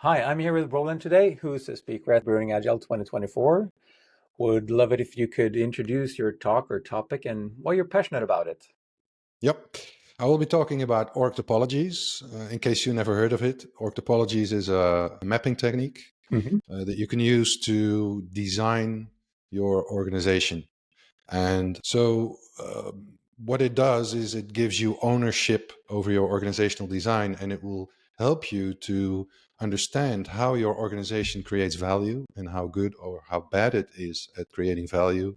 Hi, I'm here with Roland today, who's a speaker at Brewing Agile 2024. Would love it if you could introduce your talk or topic and why you're passionate about it. Yep. I will be talking about Org Topologies. In case you never heard of it, Org Topologies is a mapping technique Hmm. that you can use to design your organization. And so what it does is it gives you ownership over your organizational design, and it will help you to understand how your organization creates value and how good or how bad it is at creating value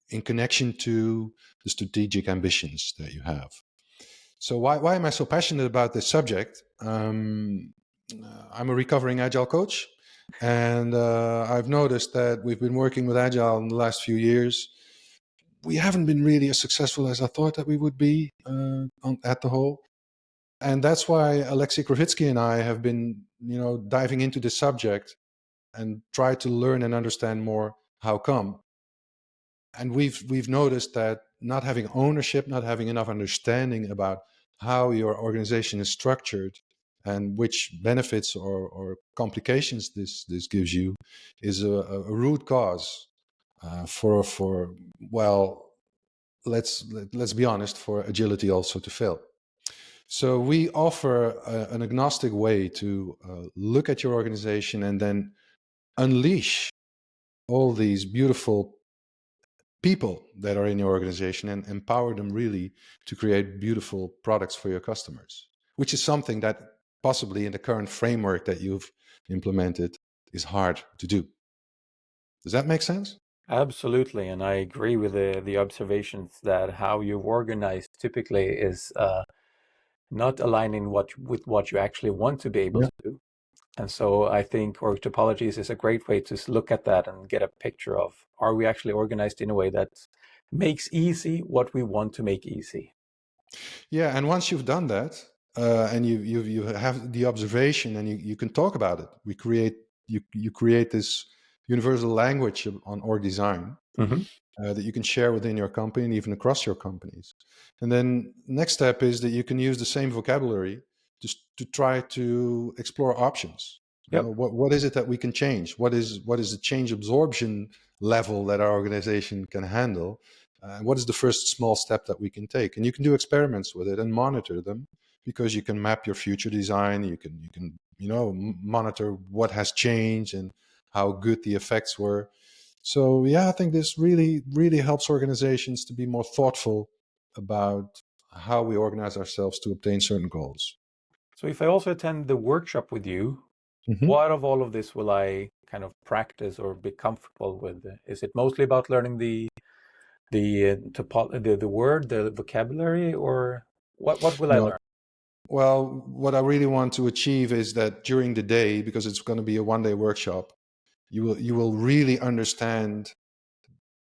in connection to the strategic ambitions that you have. So why am I so passionate about this subject? I'm a recovering Agile coach, and I've noticed that we've been working with Agile in the last few years. We haven't been really as successful as I thought that we would be at the whole. And that's why Alexei Kravitsky and I have been, diving into this subject and try to learn and understand more how come. And we've noticed that not having ownership, not having enough understanding about how your organization is structured and which benefits or complications this gives you is a root cause for well, let's be honest, for agility also to fail. So we offer an agnostic way to look at your organization and then unleash all these beautiful people that are in your organization and empower them really to create beautiful products for your customers, which is something that possibly in the current framework that you've implemented is hard to do. Does that make sense? Absolutely, and I agree with the observations that how you've organized typically is not aligning with what you actually want to be able Yeah. to do. And so I think Org Topologies is a great way to look at that and get a picture of, are we actually organized in a way that makes easy what we want to make easy? Yeah, and once you've done that, and you have the observation, and you can talk about it. You create this universal language on org design Hmm. that you can share within your company and even across your companies. And then next step is that you can use the same vocabulary just to try to explore options. Yep. What is it that we can change? What is the change absorption level that our organization can handle? What is the first small step that we can take? And you can do experiments with it and monitor them, because you can map your future design. You can monitor what has changed and how good the effects were. So yeah, I think this really, really helps organizations to be more thoughtful about how we organize ourselves to obtain certain goals. So if I also attend the workshop with you, Hmm. what of all of this will I kind of practice or be comfortable with? Is it mostly about learning the word, the vocabulary, or what will I No, learn? well, what I really want to achieve is that during the day, because it's going to be a one-day workshop, you will really understand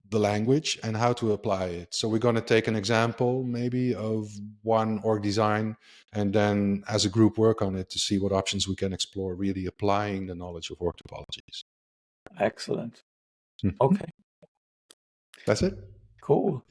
the language and how to apply it. So we're going to take an example maybe of one org design, and then as a group work on it to see what options we can explore, really applying the knowledge of org topologies. Excellent. Mhm. Okay, That's it. cool.